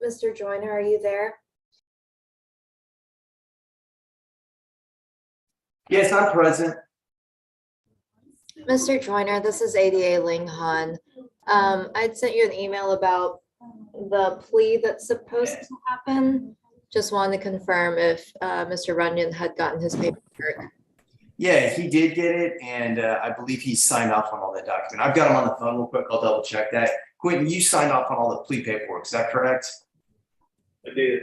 Mr. Joyner, are you there? Yes, I'm present. Mr. Joyner, this is ADA Ling Han. I'd sent you an email about the plea that's supposed to happen. Just wanted to confirm if Mr. Runyon had gotten his paperwork. Yeah, he did get it, and I believe he signed off on all that document. I've got him on the phone real quick. I'll double check that. Quentin, you signed off on all the plea paperwork. Is that correct? I did.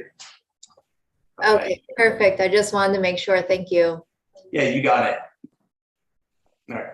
Okay, perfect. I just wanted to make sure. Thank you. Yeah, you got it. All right.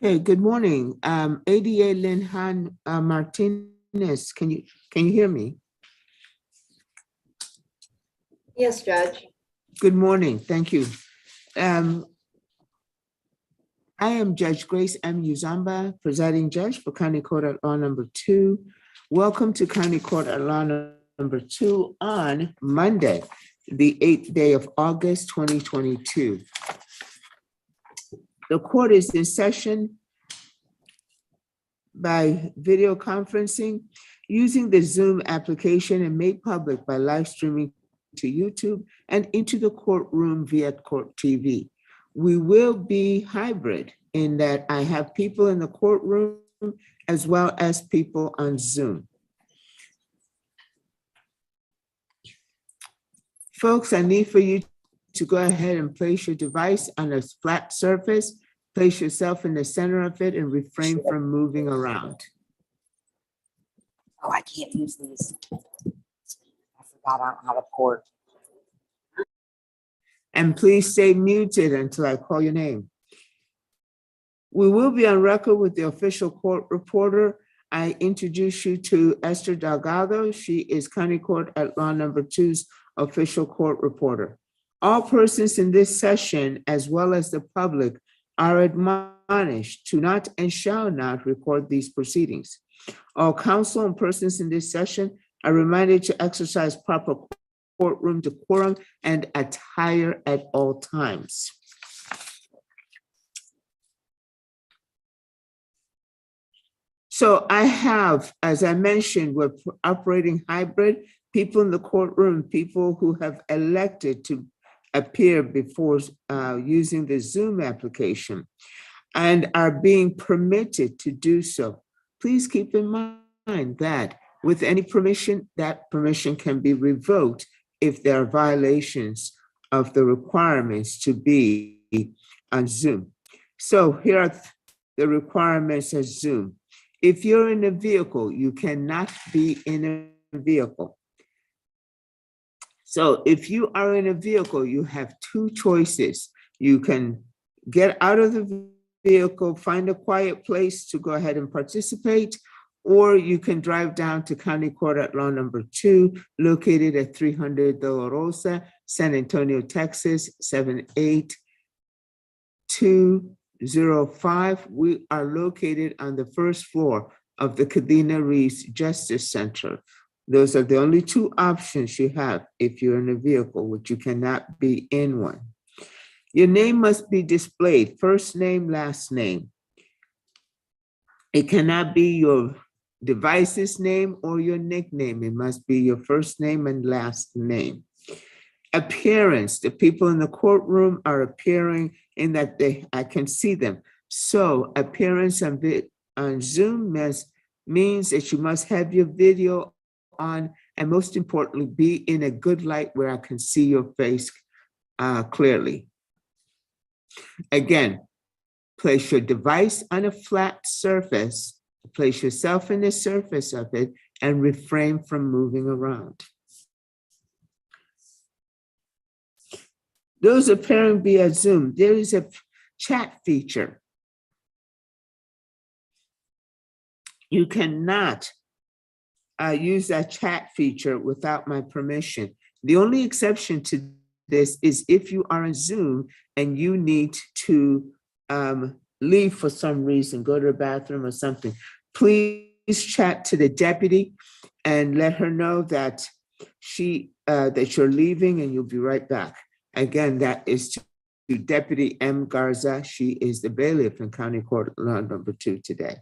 Hey, good morning. ADA Lin Han Martinez, can you hear me? Yes, Judge. Good morning, thank you. I am Judge Grace M. Uzamba, presiding judge for County Court at Law Number 2. Welcome to County Court at Law Number 2 on Monday, the 8th day of August, 2022. The court is in session by video conferencing using the Zoom application and made public by live streaming to YouTube and into the courtroom via Court TV. We will be hybrid in that I have people in the courtroom as well as people on Zoom. Folks, I need for you to go ahead and place your device on a flat surface, place yourself in the center of it and refrain from moving around. Oh, I can't use these. I forgot I don't have a cord. And please stay muted until I call your name. We will be on record with the official court reporter. I introduce you to Esther Delgado. She is County Court at Law Number 2's official court reporter. All persons in this session, as well as the public, are admonished to not and shall not record these proceedings. All counsel and persons in this session are reminded to exercise proper courtroom decorum and attire at all times. So I have, as I mentioned, we're operating hybrid. People in the courtroom, people who have elected to appear before using the Zoom application and are being permitted to do so. Please keep in mind that with any permission, that permission can be revoked if there are violations of the requirements to be on Zoom. So here are the requirements of Zoom. If you're in a vehicle, you cannot be in a vehicle. So if you are in a vehicle, you have two choices. You can get out of the vehicle, find a quiet place to go ahead and participate, or you can drive down to County Court at Law Number 2, located at 300 De La Rosa, San Antonio, Texas, 78205. We are located on the first floor of the Kadena Reeves Justice Center. Those are the only two options you have if you're in a vehicle, which you cannot be in one. Your name must be displayed, first name, last name. It cannot be your device's name or your nickname. It must be your first name and last name. Appearance, the people in the courtroom are appearing in that I can see them. So appearance on Zoom means that you must have your video on, and most importantly, be in a good light where I can see your face clearly. Again, place your device on a flat surface, place yourself in the surface of it, and refrain from moving around. Those appearing via Zoom, there is a chat feature. You cannot use that chat feature without my permission. The only exception to this is if you are on Zoom and you need to leave for some reason, go to the bathroom or something. Please chat to the deputy and let her know that that you're leaving and you'll be right back. Again, that is to Deputy M. Garza. She is the bailiff in County Court Law Number 2 today.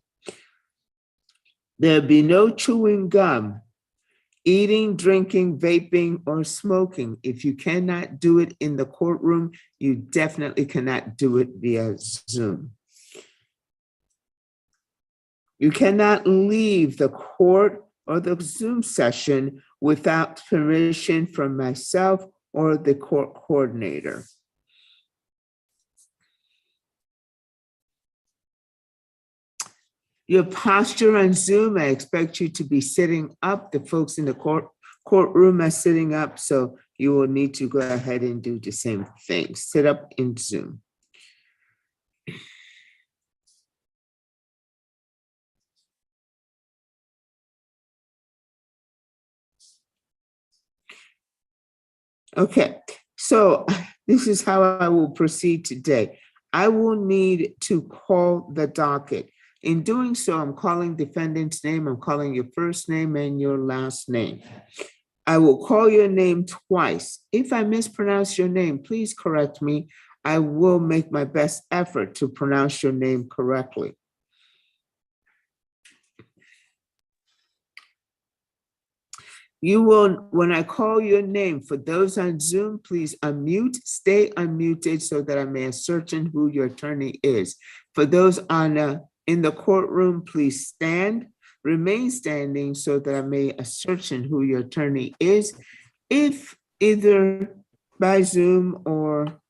There'll be no chewing gum, eating, drinking, vaping, or smoking. If you cannot do it in the courtroom, you definitely cannot do it via Zoom. You cannot leave the court or the Zoom session without permission from myself or the court coordinator. Your posture on Zoom, I expect you to be sitting up. The folks in the courtroom are sitting up, so you will need to go ahead and do the same thing. Sit up in Zoom. Okay, so this is how I will proceed today. I will need to call the docket. In doing so, I'm calling defendant's name, I'm calling your first name and your last name. I will call your name twice. If I mispronounce your name, please correct me. I will make my best effort to pronounce your name correctly. You will, when I call your name, for those on Zoom, please unmute, stay unmuted so that I may ascertain who your attorney is. For those on in the courtroom, please stand, remain standing so that I may ascertain who your attorney is. If either by Zoom or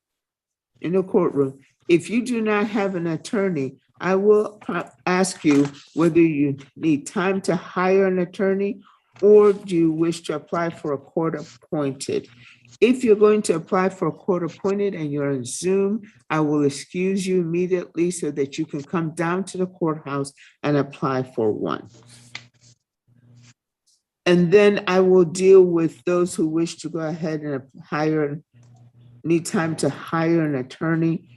in the courtroom, if you do not have an attorney, I will ask you whether you need time to hire an attorney or do you wish to apply for a court appointed. If you're going to apply for a court appointed and you're on Zoom, I will excuse you immediately so that you can come down to the courthouse and apply for one. And then I will deal with those who wish to go ahead and need time to hire an attorney.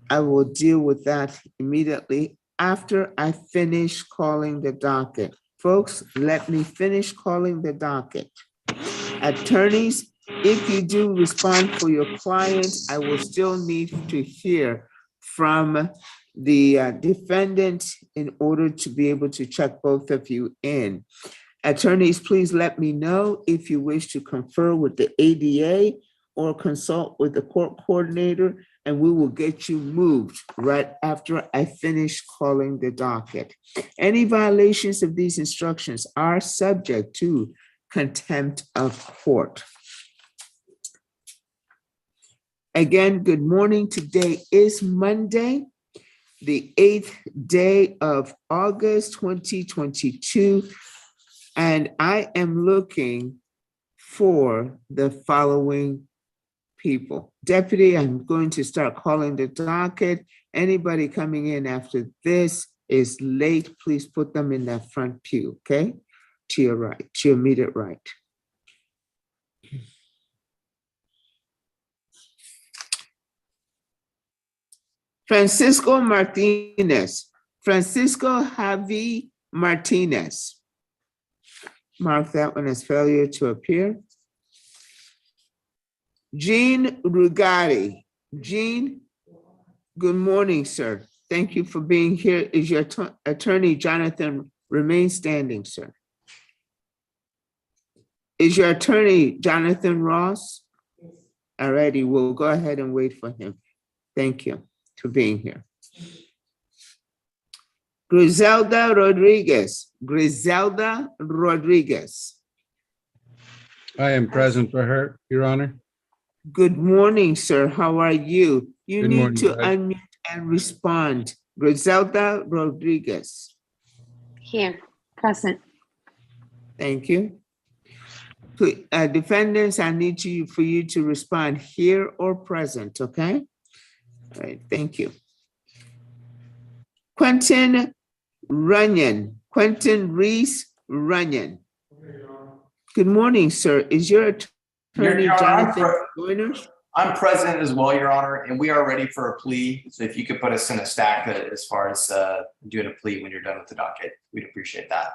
I will deal with that immediately after I finish calling the docket. Folks, let me finish calling the docket. Attorneys, if you do respond for your client, I will still need to hear from the defendant in order to be able to check both of you in. Attorneys, please let me know if you wish to confer with the ADA or consult with the court coordinator, and we will get you moved right after I finish calling the docket. Any violations of these instructions are subject to contempt of court. Again, good morning. Today is Monday, the 8th day of August 2022. And I am looking for the following people. Deputy, I'm going to start calling the docket. Anybody coming in after this is late, please put them in that front pew, okay? To your right, to your immediate right. Francisco Martinez. Francisco Javi Martinez. Mark that one as failure to appear. Jean Rugari. Jean, good morning, sir. Thank you for being here. Is your attorney Jonathan remain standing, sir? Is your attorney Jonathan Ross? Alrighty, we'll go ahead and wait for him. Thank you for being here. Griselda Rodriguez. Griselda Rodriguez. I am present for her, Your Honor. Good morning, sir. How are you? You Good need morning, to Judge. unmute and respond. Griselda Rodriguez. Here, present. Thank you. Defendants, I need for you to respond here or present, okay? All right, thank you. Quentin Runyon, Quentin Reese Runyon. Good morning, sir. Is your attorney Your Honor, Jonathan Joyner? I'm present as well, Your Honor, and we are ready for a plea. So if you could put us in a stack as far as doing a plea when you're done with the docket, we'd appreciate that.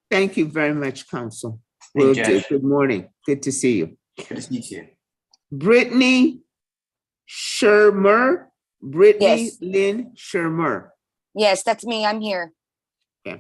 Thank you very much, counsel. Thank Will you, do. Judge. Good morning. Good to see you. Good to meet you. Brittany Shermer. Brittany Yes. Lynn Shermer. Yes, that's me. I'm here. Do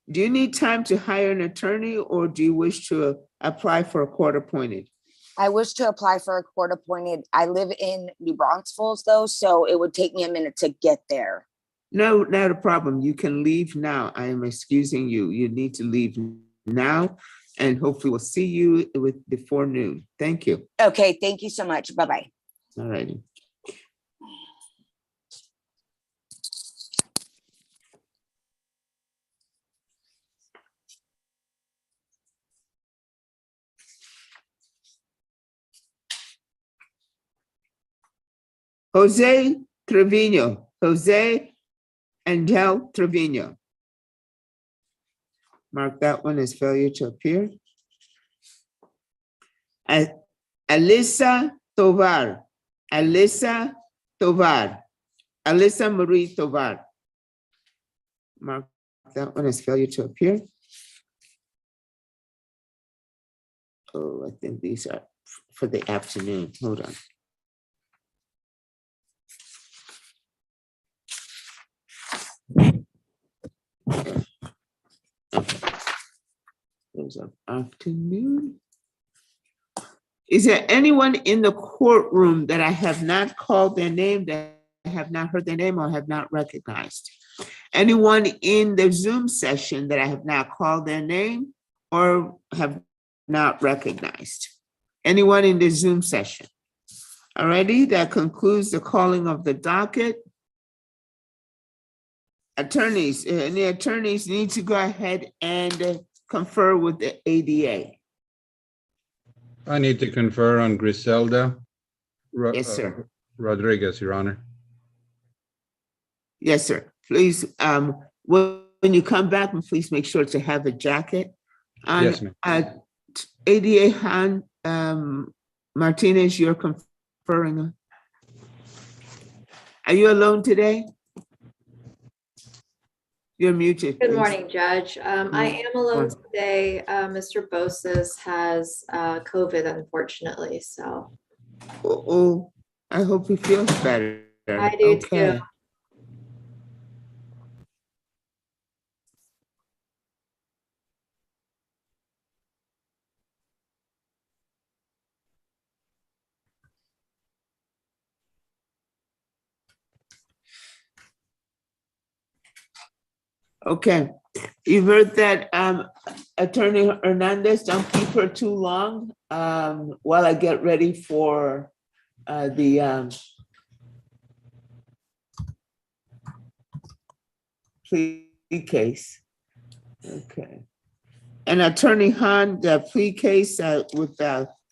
you need time to hire an attorney or do you wish to apply for a court appointed? I wish to apply for a court appointed. I live in New Braunfels though, so it would take me a minute to get there. No, not a problem. You can leave now. I am excusing you. You need to leave now and hopefully we'll see you before noon. Thank you. Okay, thank you so much. Bye-bye. All righty. Jose Trevino. Jose Angel Trevino. Mark that one as failure to appear. Alyssa Tovar. Alyssa Tovar. Alyssa Marie Tovar. Mark that one as failure to appear. Oh, I think these are for the afternoon. Hold on. Those are afternoon. Is there anyone in the courtroom that I have not called their name, that I have not heard their name or have not recognized? Anyone in the Zoom session that I have not called their name or have not recognized? Anyone in the Zoom session? Alrighty, that concludes the calling of the docket. Attorneys, any attorneys need to go ahead and confer with the ADA. I need to confer on Griselda Yes, sir. Rodriguez, Your Honor. Yes, sir. Please, when you come back, please make sure to have a jacket. Yes, ma'am. ADA Han Martinez, you're conferring on. Are you alone today? You're muted. Good please. morning, Judge. I am alone today. Mr. Bosis has COVID, unfortunately, so. Oh, I hope he feels better. I do Okay. too. Okay, you heard that, Attorney Hernandez, don't keep her too long, while I get ready for, the, plea case. Okay. And Attorney Han, the plea case, with,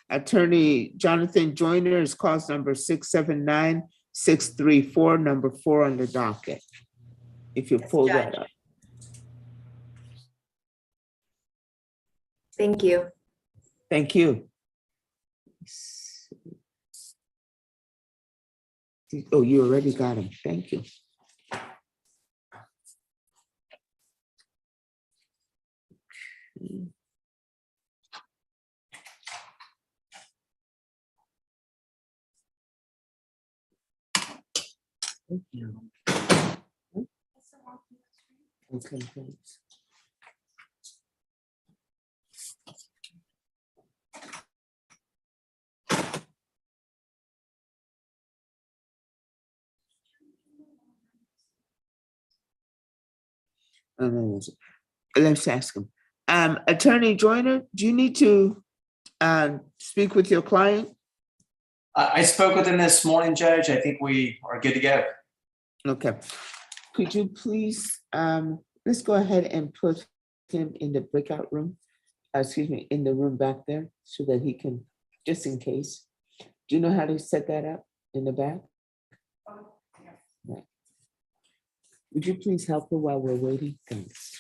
Attorney Jonathan Joyner is cause number 679-634, number 4 on the docket. If you Yes, pull Judge. that up. Thank you. Thank you. Oh, you already got him. Thank you. Okay, thanks. Let's ask him. Attorney Joyner, do you need to speak with your client? I spoke with him this morning, Judge. I think we are good to go. Okay. Could you please, let's go ahead and put him in the breakout room, excuse me, in the room back there so that he can, just in case. Do you know how to set that up in the back? Right. Would you please help her while we're waiting? Thanks.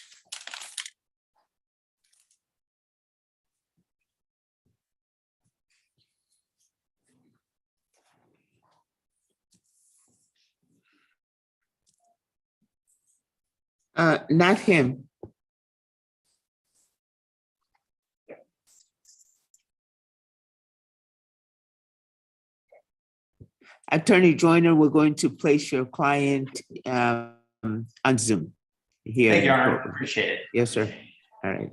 Not him. Attorney Joyner, we're going to place your client on Zoom here. Thank you, in the Your Honor. courtroom. Appreciate it. Yes, sir. All right.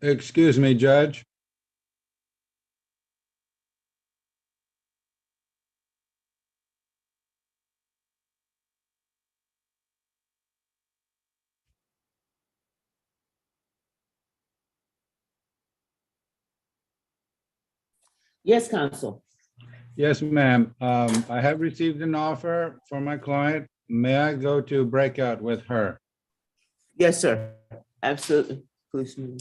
Excuse me, Judge. Yes, counsel. Yes, ma'am. I have received an offer for my client. May I go to breakout with her? Yes, sir. Absolutely. Please. move.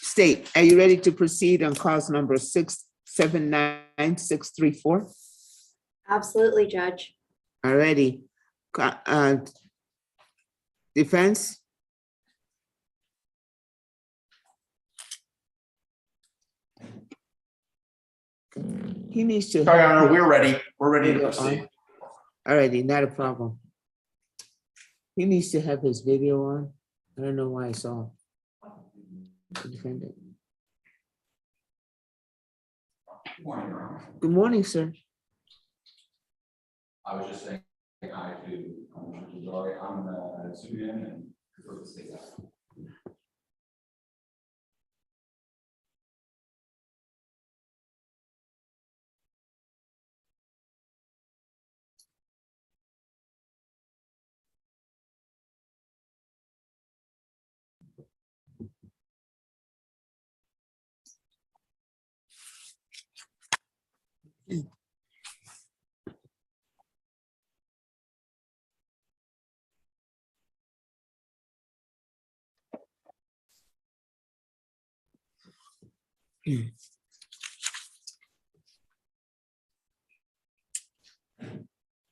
State, are you ready to proceed on cause number 679634? Absolutely, Judge. Alrighty. Defense? He needs to. Sorry, Your Honor, we're ready. We're ready to Video proceed. on. Alrighty, not a problem. He needs to have his video on. I don't know why it's off. Defendant. Good morning, sir. I was just saying hi to Mr. Zari. I'm Sudan and prefer to stay that.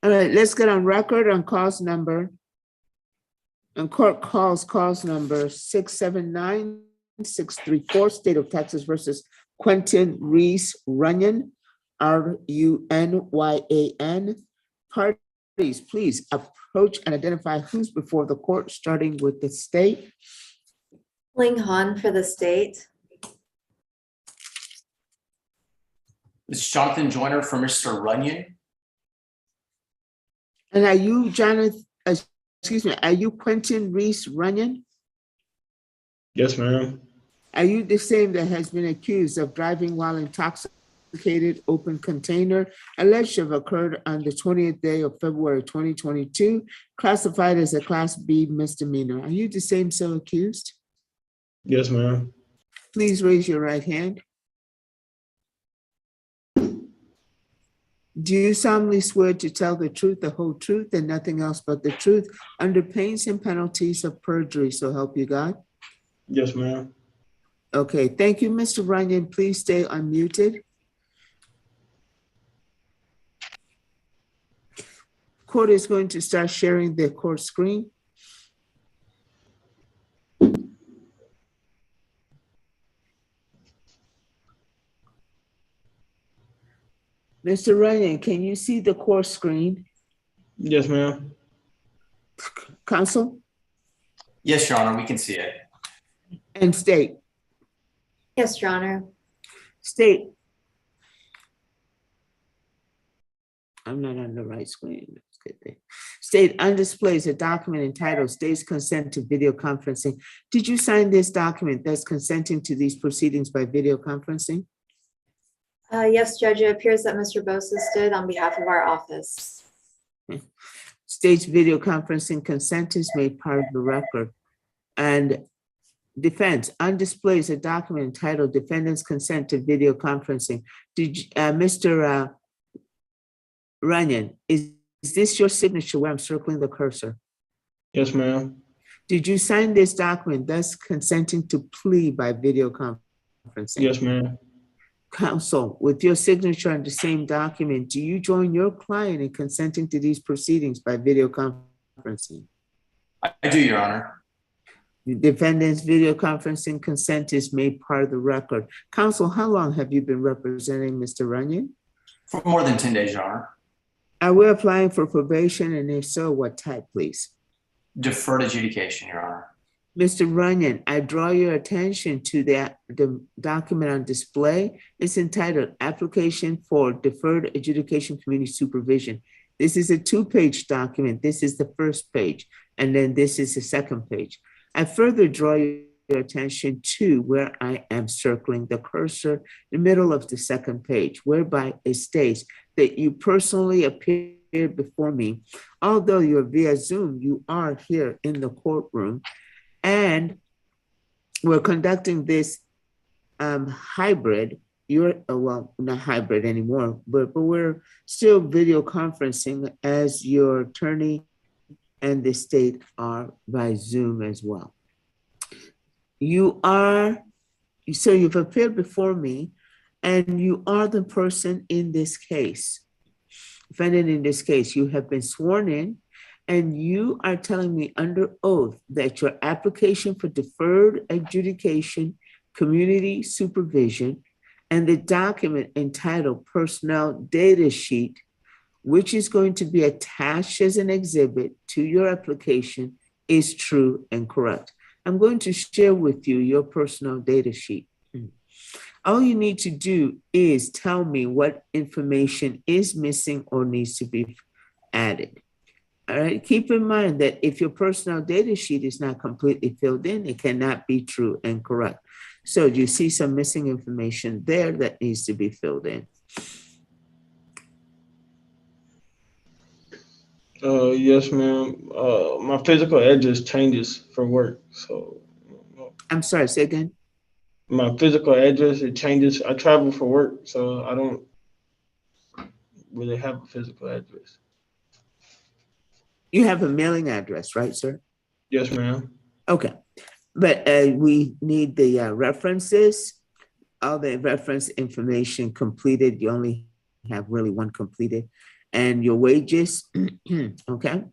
All right, let's get on record on cause number. And court calls cause number 679634, State of Texas versus Quentin Reese Runyon, RUNYAN. Parties, please approach and identify who's before the court, starting with the state. Ling Han for the state. This is Jonathan Joyner for Mr. Runyon. And are you Jonathan, excuse me, are you Quentin Reese Runyon? Yes, ma'am. Are you the same that has been accused of driving while intoxicated, open container, alleged to have occurred on the 20th day of February 2022, classified as a Class B misdemeanor? Are you the same so accused? Yes, ma'am. Please raise your right hand. Do you solemnly swear to tell the truth, the whole truth, and nothing else but the truth, under pains and penalties of perjury, so help you God? Yes, ma'am. Okay, thank you, Mr. Runyon. Please stay unmuted. Court is going to start sharing their court screen. Mr. Runyon, can you see the court screen? Yes, ma'am. Counsel Yes, Your Honor, we can see it. and state, Yes, Your Honor. state. I'm not on the right screen. That's good thing. State on display is a document entitled State's Consent to Video Conferencing. Did you sign this document that's consenting to these proceedings by video conferencing? Yes, Judge, it appears that Mr. Bosis did on behalf of our office. State's video conferencing consent is made part of the record. And defense on display is a document entitled Defendant's Consent to Video Conferencing. Did Mr. Runyon, is this your signature where I'm circling the cursor? Yes, ma'am. Did you sign this document thus consenting to plea by video conferencing? Yes, ma'am. Counsel, with your signature on the same document, do you join your client in consenting to these proceedings by video conferencing? I do, Your Honor. The defendant's video conferencing consent is made part of the record. Counsel, how long have you been representing Mr. Runyon? For more than 10 days, Your Honor. Are we applying for probation, and if so, what type, please? Deferred adjudication, Your Honor. Mr. Runyon, I draw your attention to the document on display. It's entitled Application for Deferred Adjudication Community Supervision. This is a 2-page document. This is the first page, and then this is the second page. I further draw your attention to where I am circling the cursor in the middle of the second page, whereby it states that you personally appeared before me. Although you're via Zoom, you are here in the courtroom, and we're conducting this hybrid. Well, not hybrid anymore, but we're still video conferencing as your attorney and the state are by Zoom as well. You've appeared before me, and you are the person in this case, defendant in this case. You have been sworn in, and you are telling me under oath that your application for deferred adjudication, community supervision, and the document entitled Personnel Data Sheet, which is going to be attached as an exhibit to your application, is true and correct. I'm going to share with you your personal data sheet. All you need to do is tell me what information is missing or needs to be added. All right, keep in mind that if your personal data sheet is not completely filled in, it cannot be true and correct. So you see some missing information there that needs to be filled in. Yes, ma'am. My physical address changes for work, so. I'm sorry, say again. My physical address, it changes. I travel for work, so I don't really have a physical address. You have a mailing address, right, sir? Yes, ma'am. Okay, but we need the references, all the reference information completed. You only have really one completed, and your wages, okay?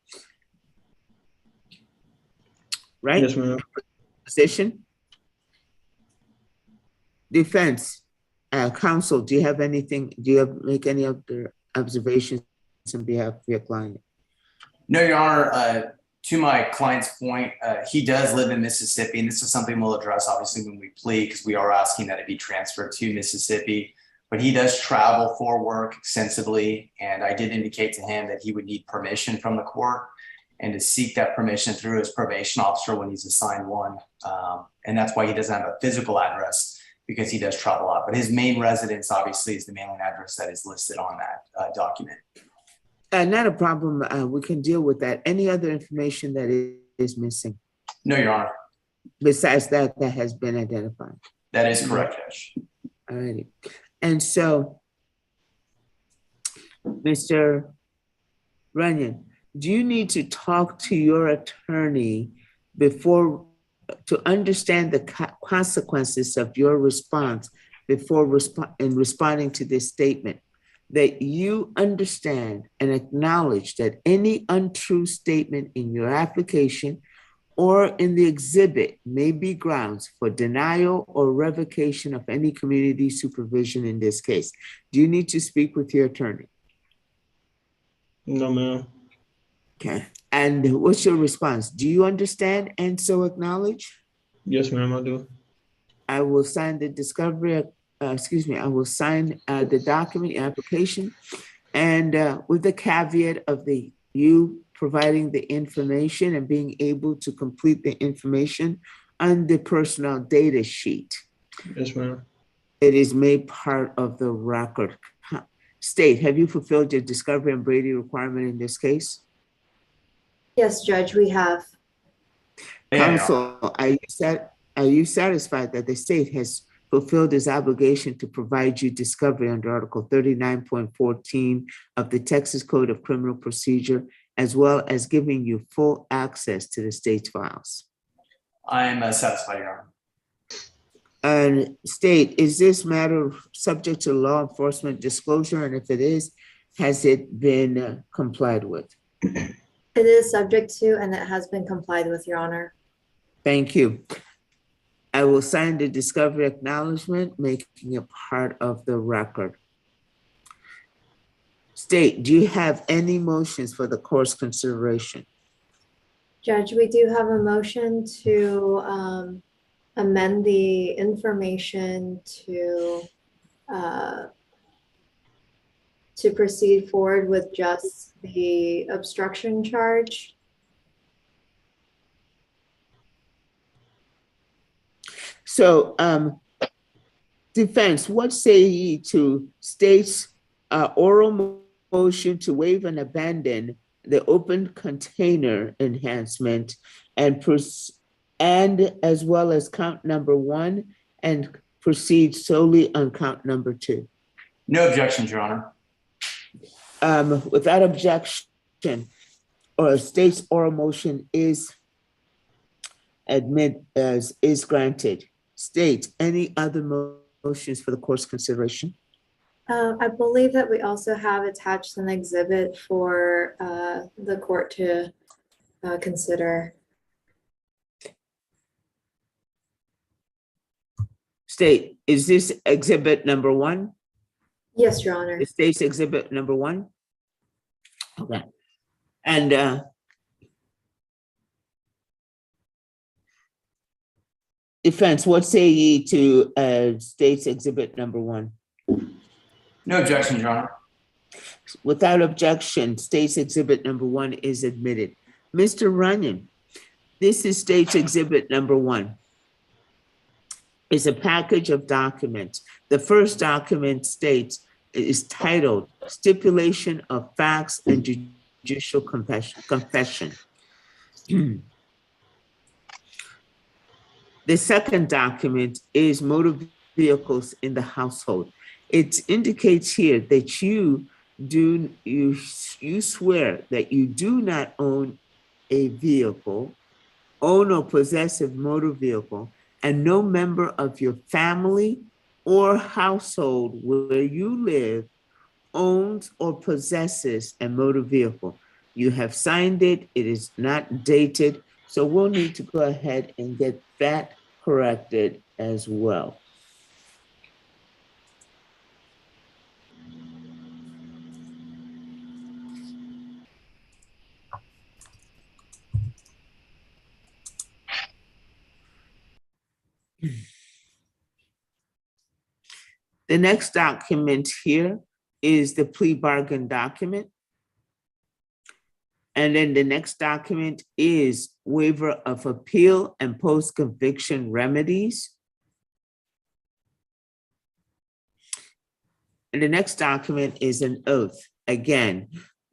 Right? Yes, ma'am. Position? Defense, counsel, do you have anything, make any other observations on behalf of your client? No, Your Honor, to my client's point, he does live in Mississippi, and this is something we'll address obviously when we plead, because we are asking that it be transferred to Mississippi. But he does travel for work extensively, and I did indicate to him that he would need permission from the court and to seek that permission through his probation officer when he's assigned one. And that's why he doesn't have a physical address, because he does travel a lot. But his main residence obviously is the mailing address that is listed on that document. Not a problem. We can deal with that. Any other information that is missing? No, Your Honor. Besides that has been identified. That is correct, Judge. All righty. And so, Mr. Runyon, do you need to talk to your attorney before to understand the consequences of your response before responding to this statement? That you understand and acknowledge that any untrue statement in your application or in the exhibit may be grounds for denial or revocation of any community supervision in this case. Do you need to speak with your attorney? No, ma'am. Okay. And what's your response? Do you understand and so acknowledge? Yes, ma'am, I do. I will sign the discovery, I will sign the document application. And with the caveat of you providing the information and being able to complete the information on the personal data sheet. Yes, ma'am. It is made part of the record. State, have you fulfilled your discovery and Brady requirement in this case? Yes, Judge, we have. Yeah, Counsel, are you satisfied that the state has fulfilled its obligation to provide you discovery under Article 39.14 of the Texas Code of Criminal Procedure, as well as giving you full access to the state's files? I am satisfied, Your Honor. And state, is this matter subject to law enforcement disclosure? And if it is, has it been complied with? It is subject to, and it has been complied with, Your Honor. Thank you. I will sign the discovery acknowledgement, making it part of the record. State, do you have any motions for the court's consideration? Judge, we do have a motion to amend the information to proceed forward with just the obstruction charge. So, defense, what say ye to state's oral motion to waive and abandon the open container enhancement and as well as count number 1 and proceed solely on count number 2? No objections, Your Honor. Without objection, or a state's oral motion is granted. State, any other motions for the court's consideration? I believe that we also have attached an exhibit for the court to consider. State, is this exhibit number 1? Yes, Your Honor. The state's exhibit number 1? Okay. And defense, what say ye to state's exhibit number 1? No objections, Your Honor. Without objection, state's exhibit number 1 is admitted. Mr. Runyon, this is state's exhibit number 1. It's a package of documents. The first document is titled Stipulation of Facts and Judicial Confession. The second document is motor vehicles in the household. It indicates here that you swear that you do not own a vehicle, own or possess a motor vehicle, and no member of your family or household where you live owns or possesses a motor vehicle. You have signed it, it is not dated, so we'll need to go ahead and get that corrected as well. The next document here is the plea bargain document. And then the next document is waiver of appeal and post-conviction remedies. And the next document is an oath. Again,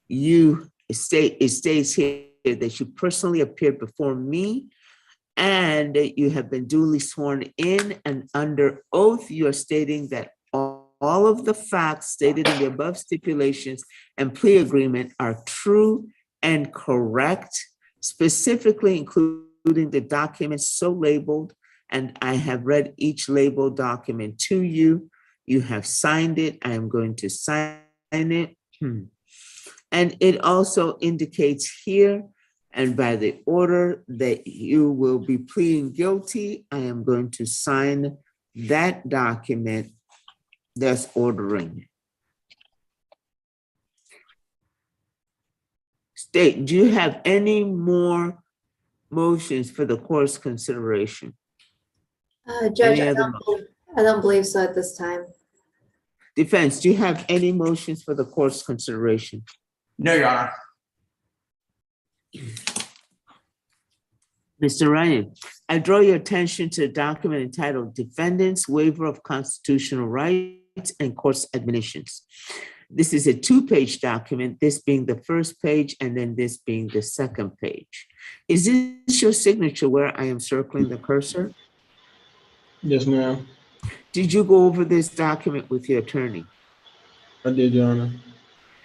it states here that you personally appeared before me and that you have been duly sworn in, and under oath, you are stating that all of the facts stated in the above stipulations and plea agreement are true and correct, specifically including the documents so labeled, and I have read each labeled document to you. You have signed it. I am going to sign it. And it also indicates here, and by the order that you will be pleading guilty, I am going to sign that document that's ordering. State, do you have any more motions for the court's consideration? Judge, Any other I don't believe so at this time. Defense, do you have any motions for the court's consideration? No, Your Honor. Mr. Ryan, I draw your attention to a document entitled Defendant's Waiver of Constitutional Rights and Courts Admonitions. This is a two-page document, this being the first page and then this being the second page. Is this your signature where I am circling the cursor? Yes, ma'am. Did you go over this document with your attorney? I did, Your Honor.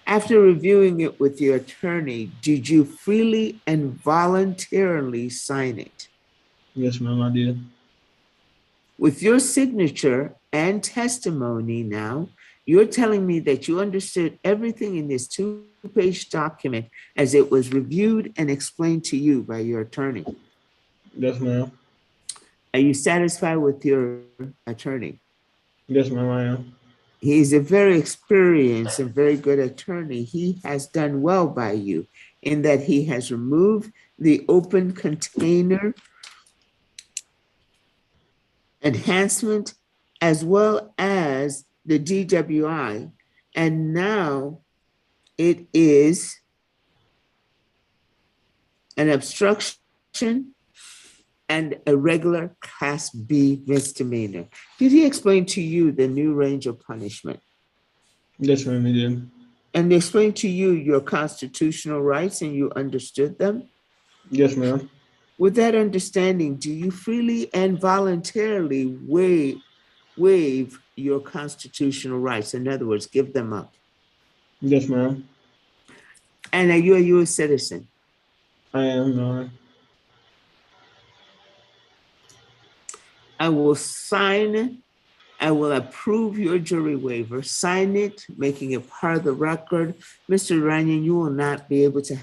After reviewing it with your attorney, did you freely and voluntarily sign it? Yes, ma'am, I did. With your signature and testimony now, you're telling me that you understood everything in this two-page document as it was reviewed and explained to you by your attorney. Yes, ma'am. Are you satisfied with your attorney? Yes, ma'am, I am. He's a very experienced and very good attorney. He has done well by you in that he has removed the open container enhancement as well as the DWI. And now it is an obstruction and a regular Class B misdemeanor. Did he explain to you the new range of punishment? Yes, ma'am, he did. And explain to you your constitutional rights and you understood them? Yes, ma'am. With that understanding, do you freely and voluntarily waive your constitutional rights? In other words, give them up. Yes, ma'am. And are you a U.S. citizen? I am, Your Honor. I will approve your jury waiver, sign it, making it part of the record. Mr. Runyon, you will not be able to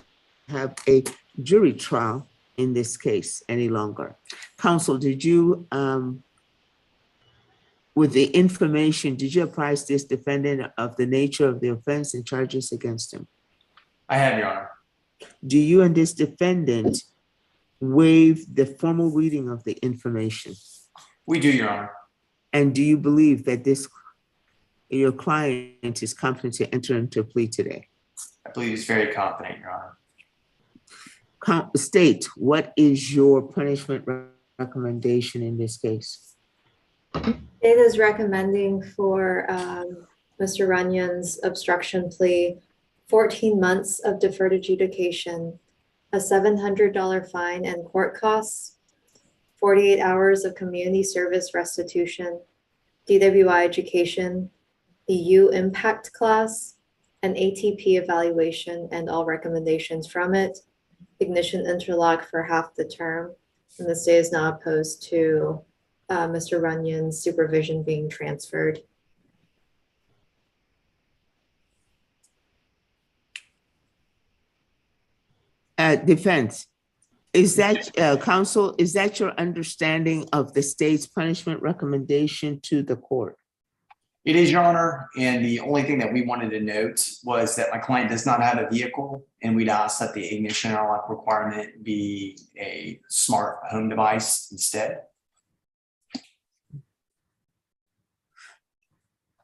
have a jury trial in this case any longer. Counsel, did you, with the information, did you apprise this defendant of the nature of the offense and charges against him? I have, Your Honor. Do you and this defendant waive the formal reading of the information? We do, Your Honor. And do you believe that your client is competent to enter into a plea today? I believe he's very confident, Your Honor. State, what is your punishment recommendation in this case? State is recommending for Mr. Runyon's obstruction plea 14 months of deferred adjudication, a $700 fine and court costs, 48 hours of community service restitution, DWI education, EU impact class, an ATP evaluation and all recommendations from it, ignition interlock for half the term, and the state is not opposed to Mr. Runyon's supervision being transferred. Defense, is that, counsel, is that your understanding of the state's punishment recommendation to the court? It is, Your Honor, and the only thing that we wanted to note was that my client does not have a vehicle, and we'd ask that the ignition interlock requirement be a smart home device instead.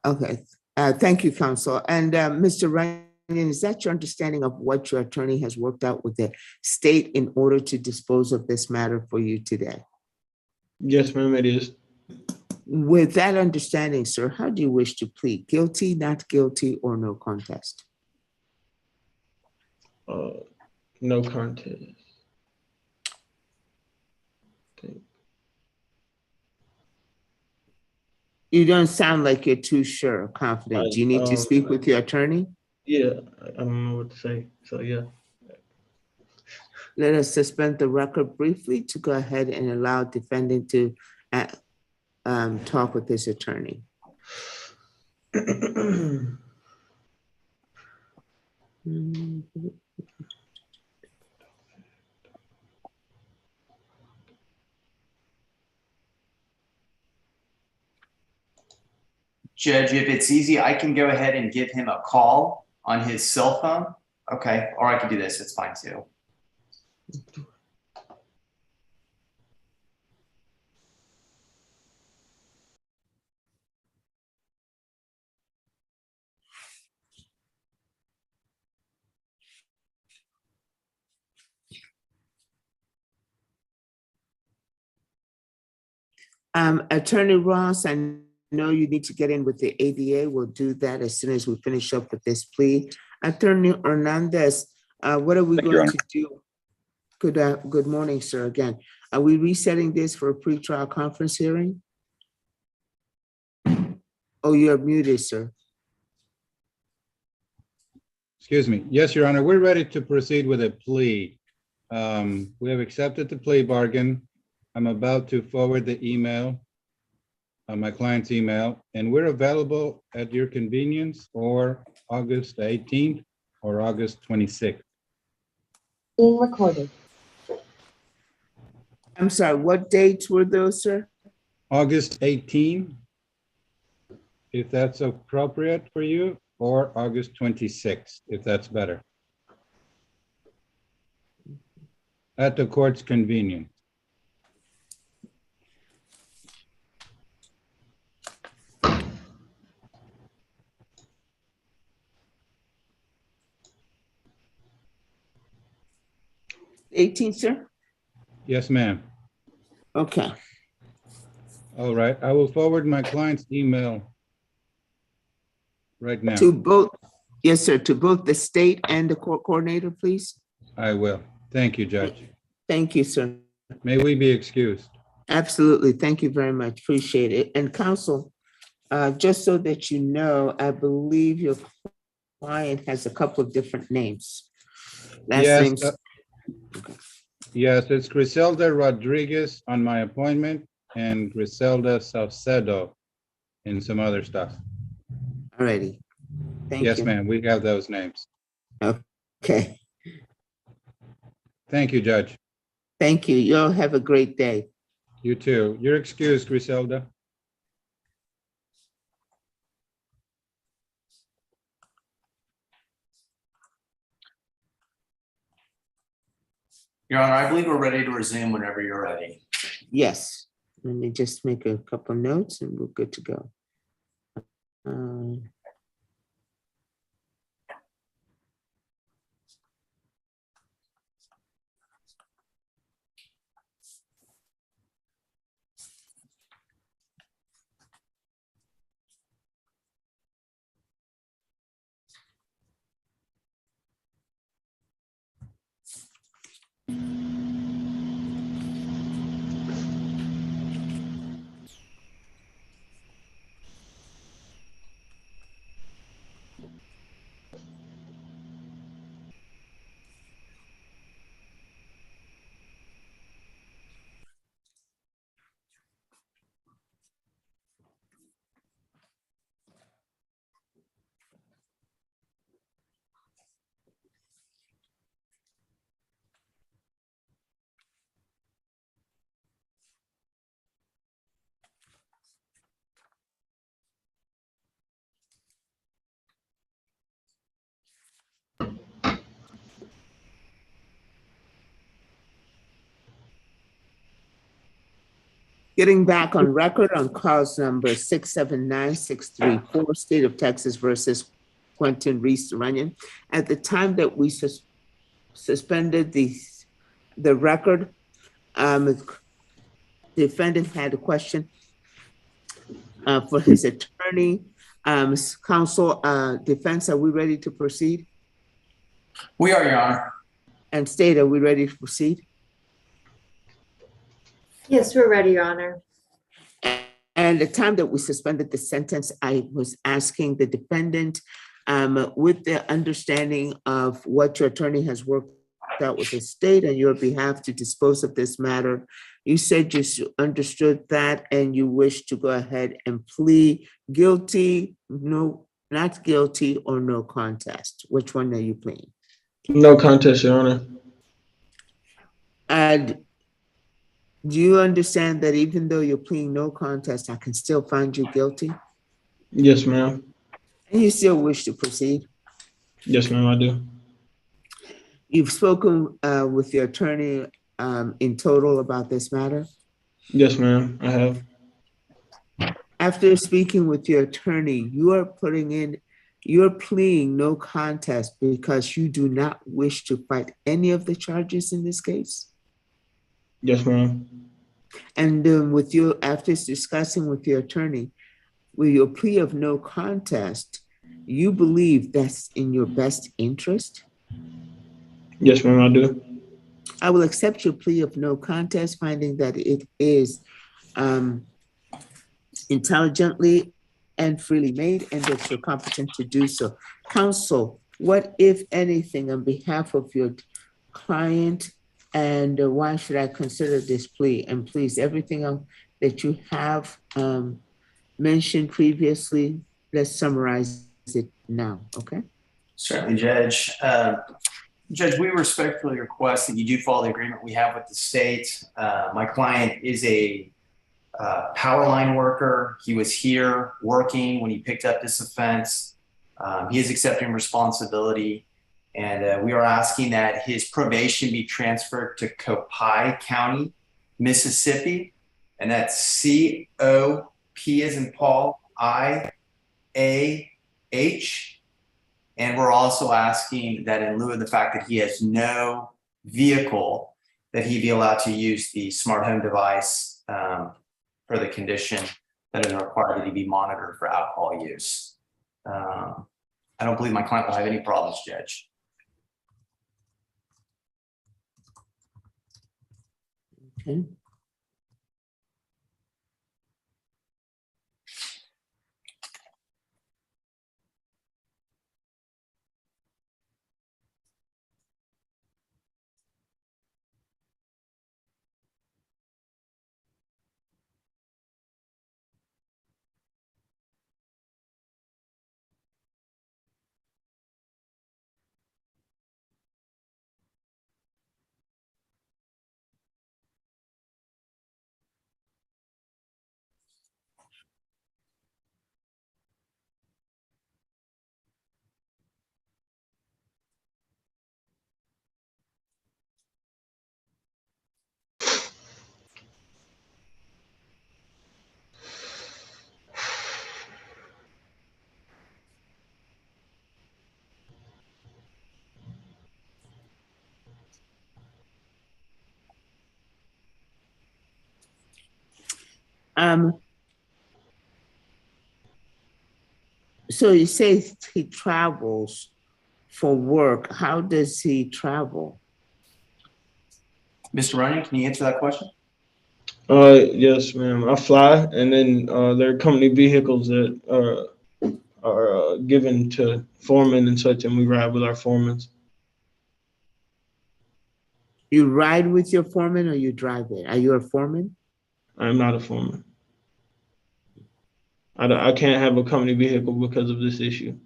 Okay, thank you, counsel. And Mr. Ryan, is that your understanding of what your attorney has worked out with the state in order to dispose of this matter for you today? Yes, ma'am, it is. With that understanding, sir, how do you wish to plead? Guilty, not guilty, or no contest? No contest. You don't sound like you're too sure or confident. Do you need to speak with your attorney? Yeah, I don't know what to say, so yeah. Let us suspend the record briefly to go ahead and allow defendant to talk with his attorney. Judge, if it's easy, I can go ahead and give him a call on his cell phone Okay, or I can do this, it's fine too. Attorney Ross, I know you need to get in with the ADA. We'll do that as soon as we finish up with this plea. Attorney Hernandez, what are we Thank you, Your going to do? Good morning, sir, again. Are we resetting this for a pretrial conference hearing? Oh, you're muted, sir. Excuse me. Yes, Your Honor, we're ready to proceed with a plea. We have accepted the plea bargain. I'm about to forward the email, my client's email, and we're available at your convenience or August 18th or August 26th. Being recorded. I'm sorry, what dates were those, sir? August 18, if that's appropriate for you, or August 26th, if that's better. At the court's convenience. '18th, sir? Yes, ma'am. Okay. All right, I will forward my client's email right now. To both, yes, sir, to both the state and the court coordinator, please. I will. Thank you, Judge. Thank you, sir. May we be excused? Absolutely. Thank you very much. Appreciate it. And counsel, just so that you know, I believe your client has a couple of different names. Last Yes, names. yes, it's Griselda Rodriguez on my appointment and Griselda Salcedo and some other stuff. Alrighty. Thank you. Yes, ma'am, we have those names. Okay. Thank you, Judge. Thank you. Y'all have a great day. You too. You're excused, Griselda. Your Honor, I believe we're ready to resume whenever you're ready. Yes. Let me just make a couple notes and we're good to go. Getting back on record on cause number 679634, State of Texas versus Quentin Reese Runyon. At the time that we suspended the record, the defendant had a question for his attorney. Counsel, defense, are we ready to proceed? We are, Your Honor. And state, are we ready to proceed? Yes, we're ready, Your Honor. And the time that we suspended the sentence, I was asking the defendant, with the understanding of what your attorney has worked out with the state on your behalf to dispose of this matter. You said you understood that and you wish to go ahead and plead guilty, no, not guilty, or no contest. Which one are you pleading? No contest, Your Honor. And do you understand that even though you're pleading no contest, I can still find you guilty? Yes, ma'am. And you still wish to proceed? Yes, ma'am, I do. You've spoken with your attorney in total about this matter? Yes, ma'am, I have. After speaking with your attorney, you're pleading no contest because you do not wish to fight any of the charges in this case? Yes, ma'am. And after discussing with your attorney, with your plea of no contest, you believe that's in your best interest? Yes, ma'am, I do. I will accept your plea of no contest, finding that it is intelligently and freely made, and that you're competent to do so. Counsel, what, if anything, on behalf of your client, and why should I consider this plea? And please, everything that you have mentioned previously, let's summarize it now, okay? Certainly, Judge. Judge, we respectfully request that you do follow the agreement we have with the state. My client is a power line worker. He was here working when he picked up this offense. He is accepting responsibility, and we are asking that his probation be transferred to Copiah County, Mississippi, and that's C-O-P as in Paul, I-A-H. And we're also asking that in lieu of the fact that he has no vehicle, that he be allowed to use the smart home device for the condition that is required that he be monitored for alcohol use. I don't believe my client will have any problems, Judge. Okay. So you say he travels for work. How does he travel? Mr. Runyon, can you answer that question? Yes, ma'am. I fly, and then there are company vehicles that are given to foremen and such, and we ride with our foremen. You ride with your foreman or you drive it? Are you a foreman? I'm not a foreman. I can't have a company vehicle because of this issue.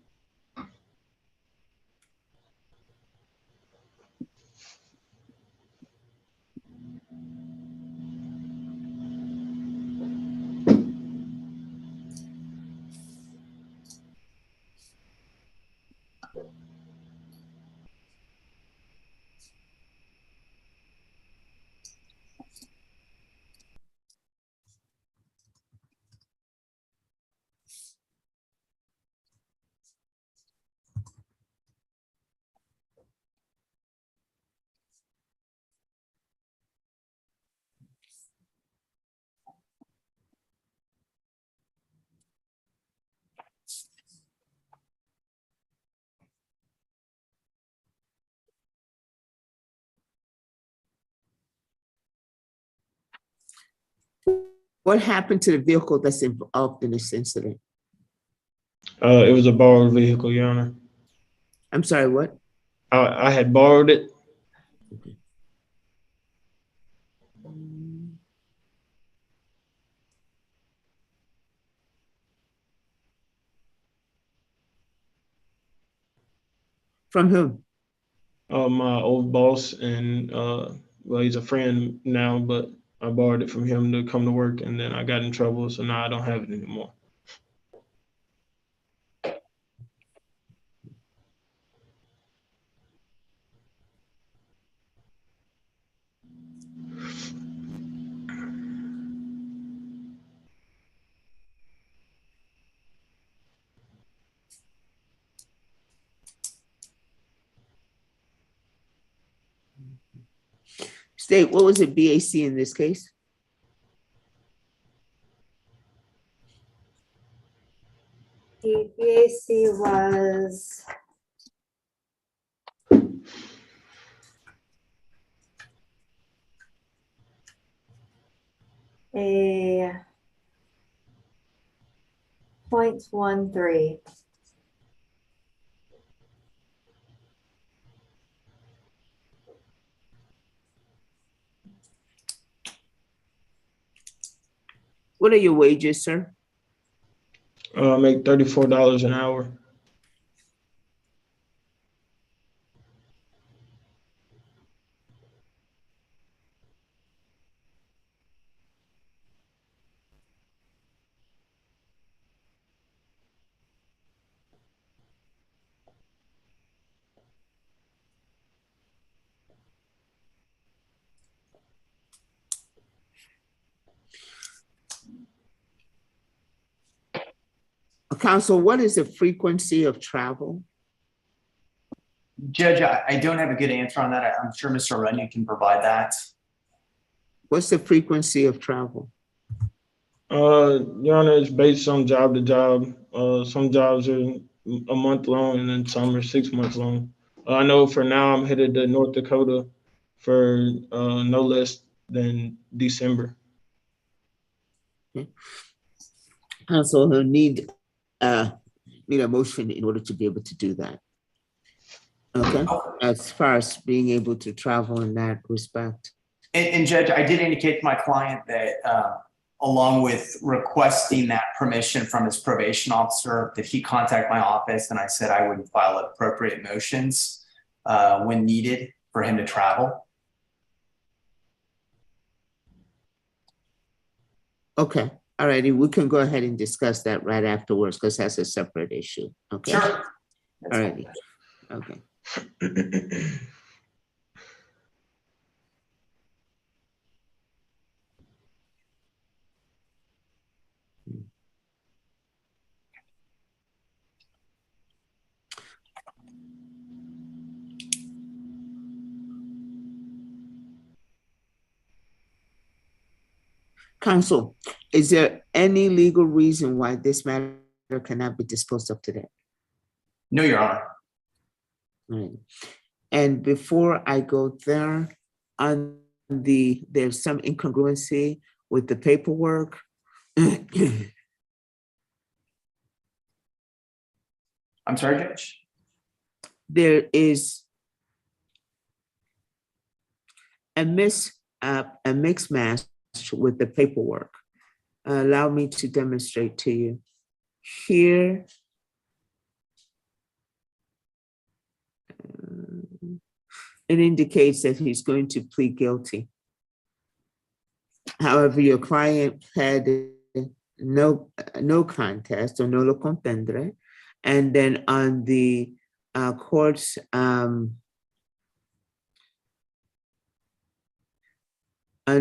What happened to the vehicle that's involved in this incident? It was a borrowed vehicle, Your Honor. I'm sorry, what? I had borrowed it. From whom? My old boss, and well, he's a friend now, but I borrowed it from him to come to work, and then I got in trouble, so now I don't have it anymore. State, what was it, BAC in this case? The BAC was a 0.13. What are your wages, sir? I make $34 an hour. Counsel, what is the frequency of travel? Judge, I don't have a good answer on that. I'm sure Mr. Runyon can provide that. What's the frequency of travel? Your Honor, it's based on job to job. Some jobs are a month long and then some are 6 months long. I know for now I'm headed to North Dakota for no less than December. Counsel, he'll need a motion in order to be able to do that. Okay, as far as being able to travel in that respect. And Judge, I did indicate to my client that along with requesting that permission from his probation officer, that he contact my office, and I said I would file appropriate motions when needed for him to travel. Okay, all righty, we can go ahead and discuss that right afterwards because that's a separate issue. Okay. Sure. All righty, okay. Counsel, is there any legal reason why this matter cannot be disposed of today? No, Your Honor. Right. And before I go there, there's some incongruency with the paperwork. I'm sorry, Judge. There is a mixed match with the paperwork. Allow me to demonstrate to you. Here, it indicates that he's going to plead guilty. However, your client had no contest or nolo contendere, and then on the court's on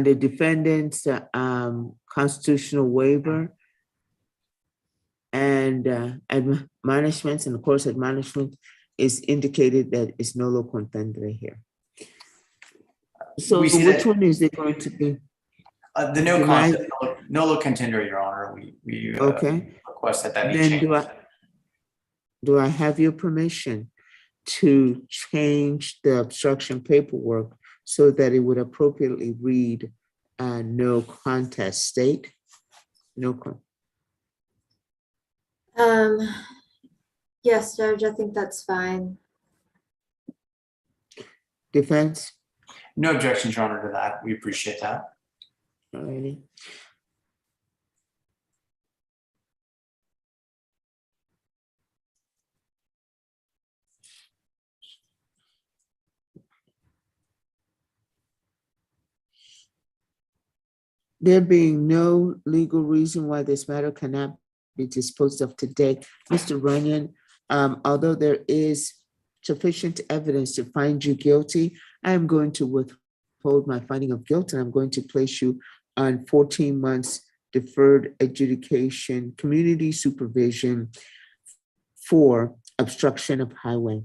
the defendant's constitutional waiver and admonishments, and the court's admonishment is indicated that it's nolo contendere here. So We see which that- one is it going to be? The no Deny- contest, nolo contender, Your Honor. We Okay, request that be then changed. do I have your permission to change the obstruction paperwork so that it would appropriately read no contest state? No con. Yes, Judge, I think that's fine. Defense? No objections, Your Honor, to that. We appreciate that. Alrighty. There being no legal reason why this matter cannot be disposed of today, Mr. Runyon, although there is sufficient evidence to find you guilty, I am going to withhold my finding of guilt, and I'm going to place you on 14 months deferred adjudication, community supervision for obstruction of highway.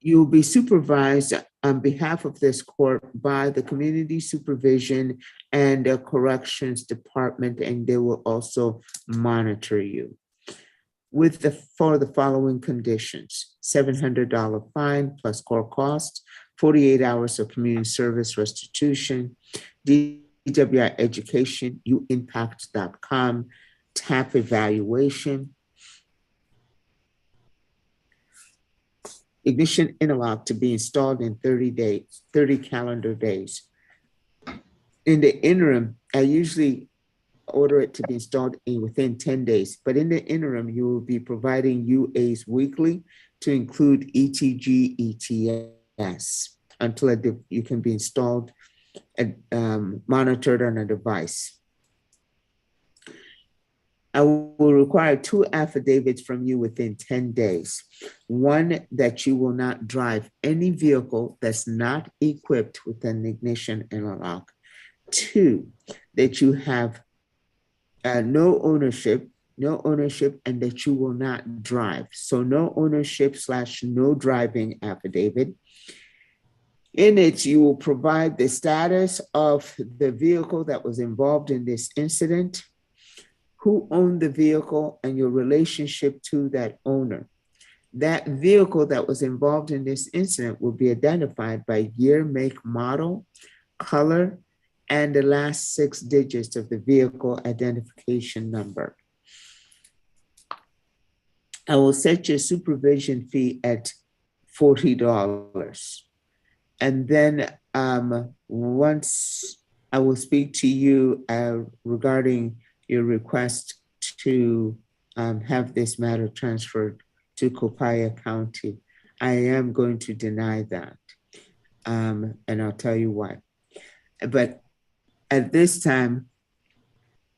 You will be supervised on behalf of this court by the Community Supervision and the Corrections Department, and they will also monitor you for the following conditions: $700 fine plus court costs, 48 hours of community service restitution, DWI education, uimpact.com, TAP evaluation, ignition interlock to be installed in 30 calendar days. In the interim, I usually order it to be installed within 10 days, but in the interim, you will be providing UAs weekly to include ETG, ETS until you can be installed and monitored on a device. I will require 2 affidavits from you within 10 days. One, that you will not drive any vehicle that's not equipped with an ignition interlock. 2, that you have no ownership, and that you will not drive. So no ownership / no driving affidavit. In it, you will provide the status of the vehicle that was involved in this incident, who owned the vehicle, and your relationship to that owner. That vehicle that was involved in this incident will be identified by year, make, model, color, and the last 6 digits of the vehicle identification number. I will set your supervision fee at $40. And then once I will speak to you regarding your request to have this matter transferred to Copiah County, I am going to deny that. And I'll tell you why. But at this time,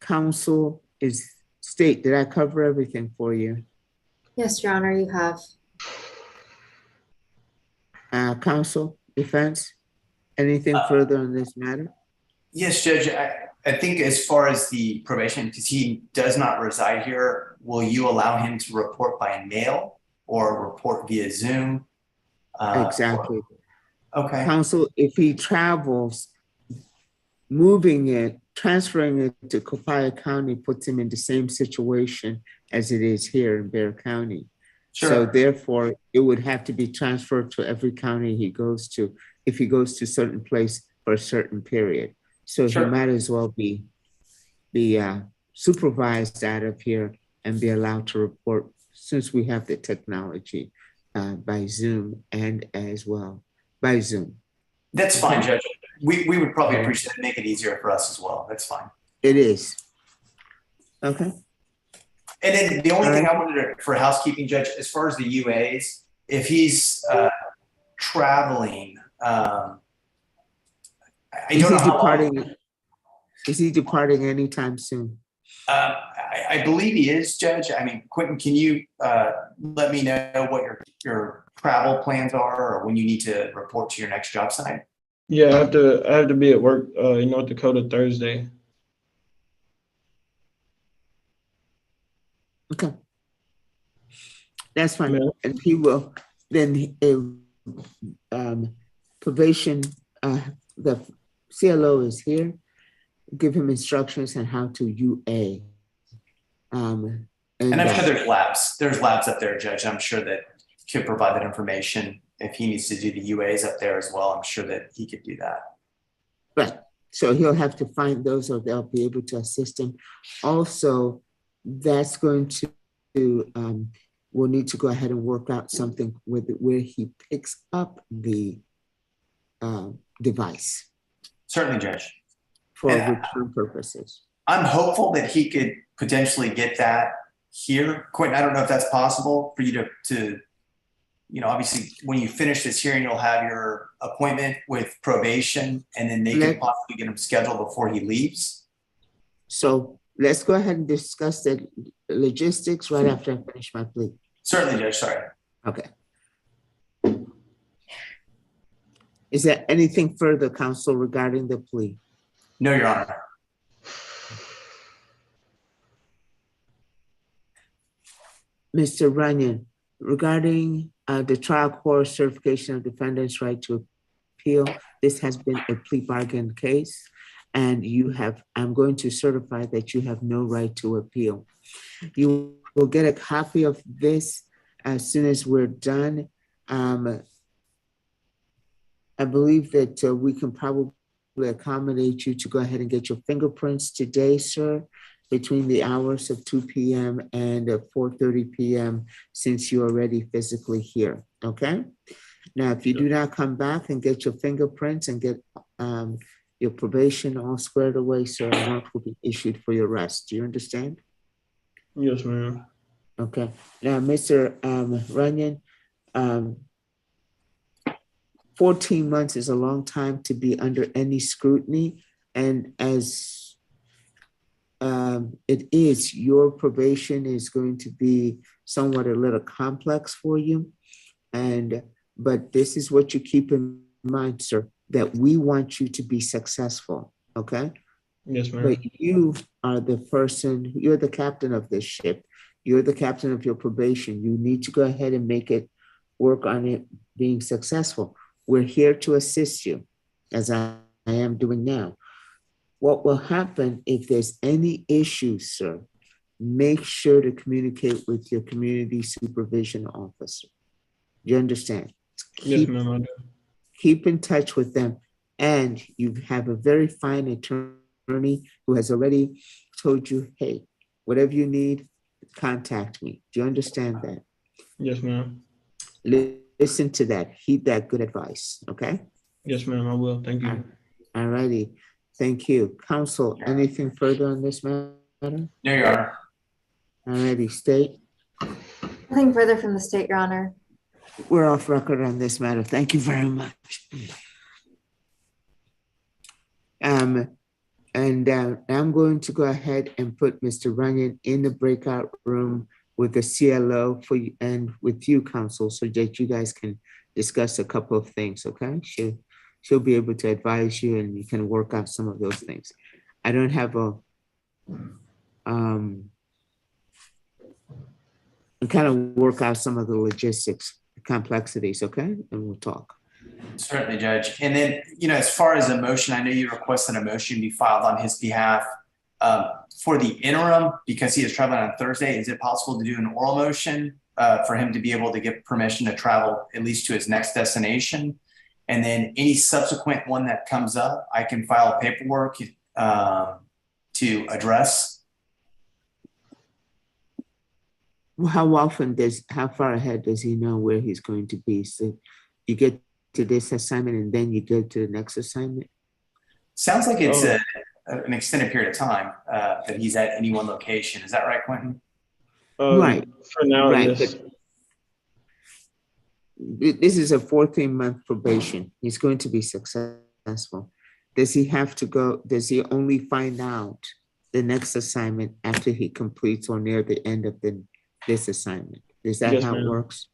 counsel is state, did I cover everything for you? Yes, Your Honor, you have. Counsel, defense, anything further on this matter? Yes, Judge, I think as far as the probation, because he does not reside here, will you allow him to report by mail or report via Zoom? Exactly. Okay. Counsel, if he travels, transferring it to Copiah County puts him in the same situation as it is here in Bexar County. Sure. So therefore, it would have to be transferred to every county he goes to, if he goes to a certain place for a certain period. So Sure. he might as well be supervised out of here and be allowed to report, since we have the technology by Zoom and as well by Zoom. That's fine, Judge. We would probably appreciate it, make it easier for us as well. That's fine. It is. Okay. And then the only thing I wanted to, for housekeeping, Judge, as far as the UAs, if he's traveling, I don't know how long. Is he departing anytime soon? I believe he is, Judge. I mean, Quentin, can you let me know what your travel plans are, or when you need to report to your next job site? Yeah, I have to be at work in North Dakota Thursday. Okay. That's fine. Yeah. And he will then probation, the CLO is here. Give him instructions on how to UA. And I'm sure there's labs. There's labs up there, Judge. I'm sure that could provide that information. If he needs to do the UAs up there as well, I'm sure that he could do that. Right. So he'll have to find those, or they'll be able to assist him. Also, that's going to, we'll need to go ahead and work out something with it where he picks up the device. Certainly, Judge. For return purposes. I'm hopeful that he could potentially get that here. Quentin, I don't know if that's possible for you to obviously when you finish this hearing, you'll have your appointment with probation, and then they can possibly get him scheduled before he leaves. So let's go ahead and discuss the logistics right after I finish my plea. Certainly, Judge, sorry. Okay. Is there anything further, counsel, regarding the plea? No, Your Honor. Mr. Runyon, regarding the trial court certification of defendant's right to appeal, this has been a plea bargain case, and I'm going to certify that you have no right to appeal. You will get a copy of this as soon as we're done. I believe that we can probably accommodate you to go ahead and get your fingerprints today, sir, between the hours of 2 p.m. and 4:30 p.m. since you're already physically here, okay? Now, if you do not come back and get your fingerprints and get your probation all squared away, sir, a warrant will be issued for your arrest. Do you understand? Yes, ma'am. Okay. Now, Mr. Runyon, 14 months is a long time to be under any scrutiny. And as it is, your probation is going to be somewhat a little complex for you. But this is what you keep in mind, sir, that we want you to be successful, okay? Yes, ma'am. But you are the person, you're the captain of this ship. You're the captain of your probation. You need to go ahead and make it work on it being successful. We're here to assist you, as I am doing now. What will happen if there's any issues, sir, make sure to communicate with your community supervision officer. You understand? Yes, ma'am, I do. Keep in touch with them. And you have a very fine attorney who has already told you, hey, whatever you need, contact me. Do you understand that? Yes, ma'am. Listen to that. Heed that good advice, okay? Yes, ma'am, I will. Thank you. All righty. Thank you. Counsel, anything further on this matter? No, Your Honor. All righty, state. Nothing further from the state, Your Honor. We're off record on this matter. Thank you very much. I'm going to go ahead and put Mr. Runyon in the breakout room with the CLO for you and with you, counsel, so that you guys can discuss a couple of things, okay? She'll be able to advise you and you can work out some of those things. I don't have kind of work out some of the logistics, complexities, okay? And we'll talk. Certainly, Judge. And then, as far as a motion, I know you requested a motion be filed on his behalf. For the interim, because he is traveling on Thursday, is it possible to do an oral motion for him to be able to get permission to travel at least to his next destination? And then any subsequent one that comes up, I can file paperwork to address. Well, how far ahead does he know where he's going to be? So you get to this assignment and then you go to the next assignment? Sounds like it's an extended period of time that he's at any one location. Is that right, Quentin? Right. For now, Right. yes. This is a 14-month probation. He's going to be successful. Does he have to go? Does he only find out the next assignment after he completes or near the end of this assignment? Is that Yes, how it ma'am. works?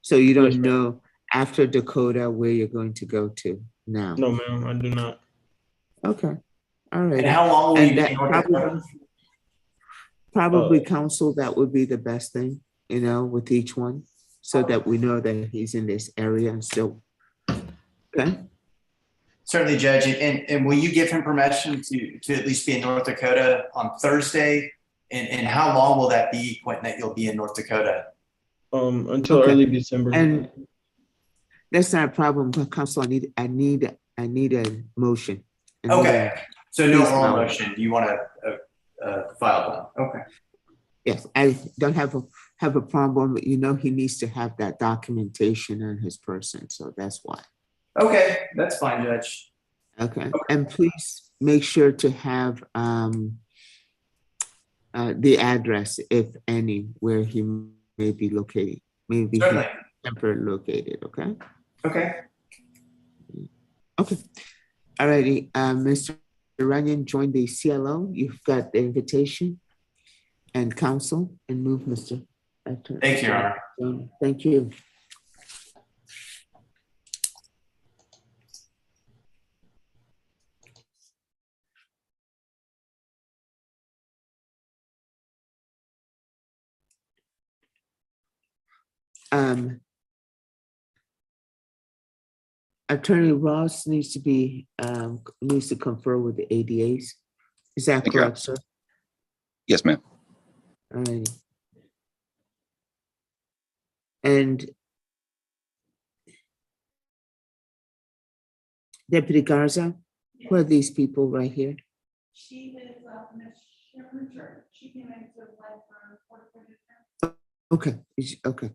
So you don't Yes, ma'am. know after Dakota where you're going to go to now? No, ma'am, I do not. Okay. All right. And how long will you And be that in North Dakota? probably counsel, that would be the best thing, with each one, so that we know that he's in this area and still. Okay. Certainly, Judge. And will you give him permission to at least be in North Dakota on Thursday? And how long will that be, Quentin, that you'll be in North Dakota? Until Okay. early December. And that's not a problem, counsel. I need a motion. Okay. So no Please, oral no. motion. Do you want to file one? Okay. Yes, I don't have a problem, but he needs to have that documentation on his person, so that's why. Okay, that's fine, Judge. Okay, and please make sure to have the address, if any, where he may be located, maybe Certainly. temporarily located, okay? Okay. Okay, all righty, Mr. Runyon, join the CLO. You've got the invitation and counsel, and move, Mr. Attorney. Thank you, Your Honor. Thank you. Attorney Ross needs to confer with the ADAs. Is that Thank you. correct, sir? Yes, ma'am. All right. And Deputy Garza, who are these people right here? She is Ms. Sherman. She came in to apply for court appointed. Okay, okay.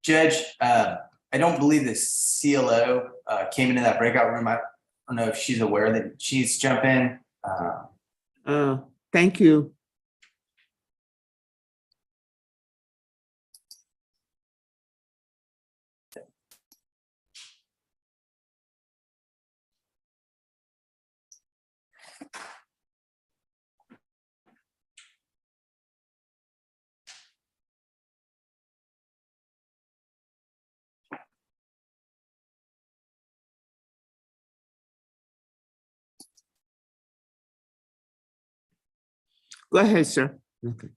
Judge, I don't believe the CLO came into that breakout room. I don't know if she's aware that she's jump in. Thank you. Go ahead, sir. Okay.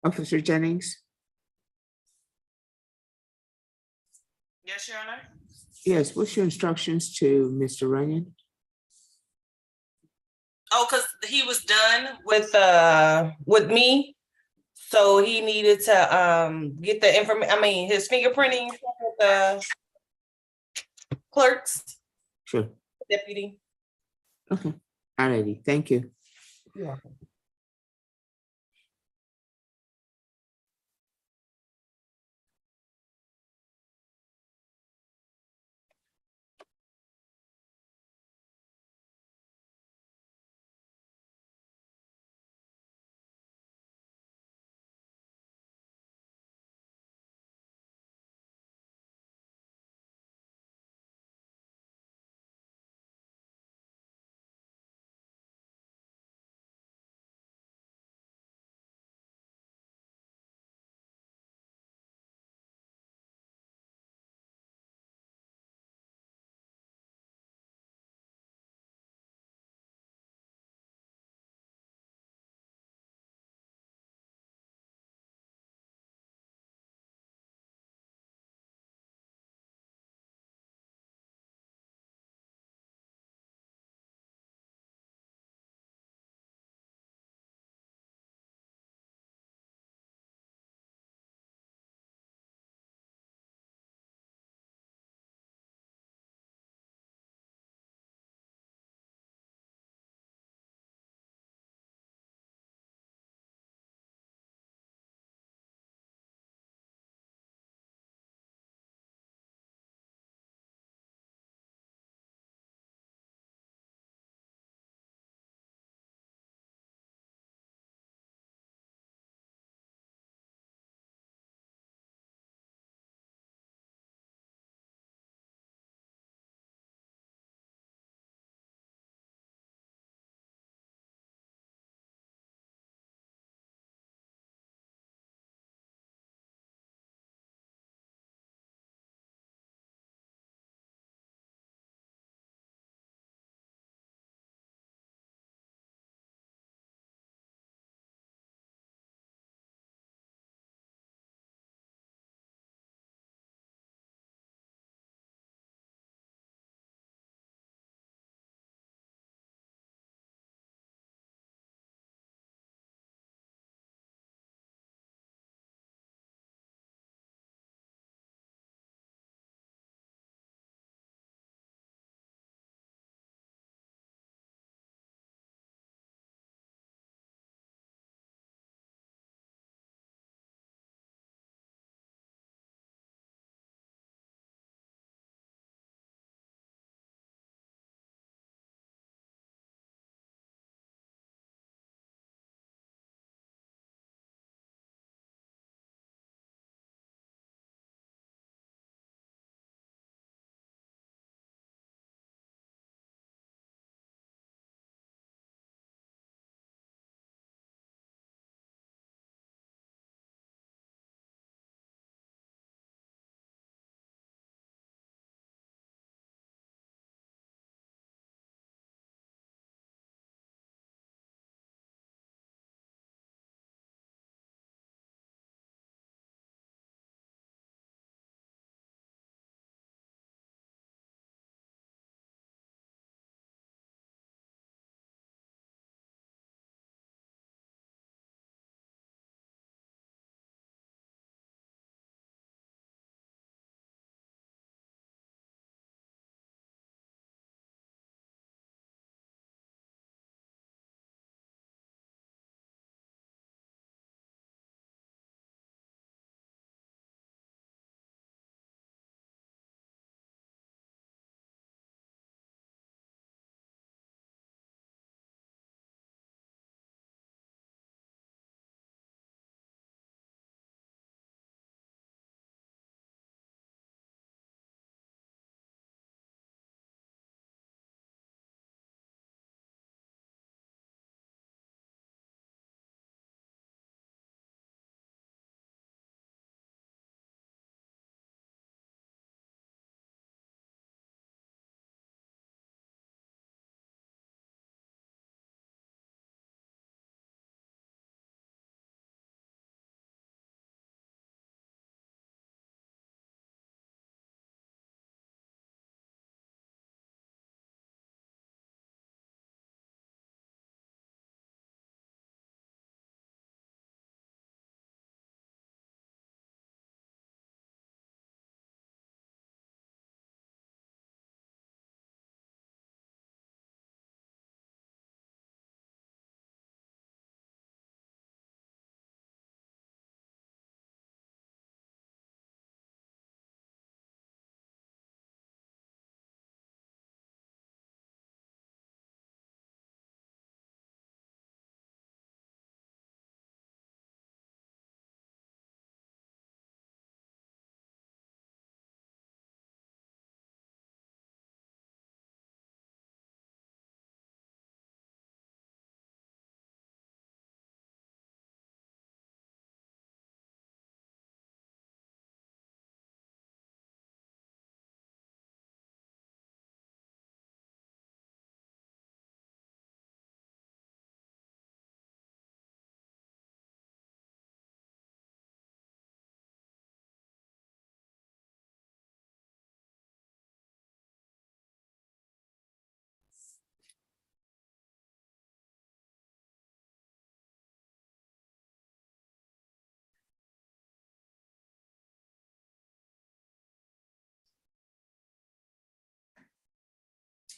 Officer Jennings? Yes, Your Honor. Yes, what's your instructions to Mr. Runyon? Oh, because he was done with me. So he needed to get the information, I mean, his fingerprinting with the clerks, Sure. deputy. Okay, alrighty, thank you. Yeah.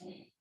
me.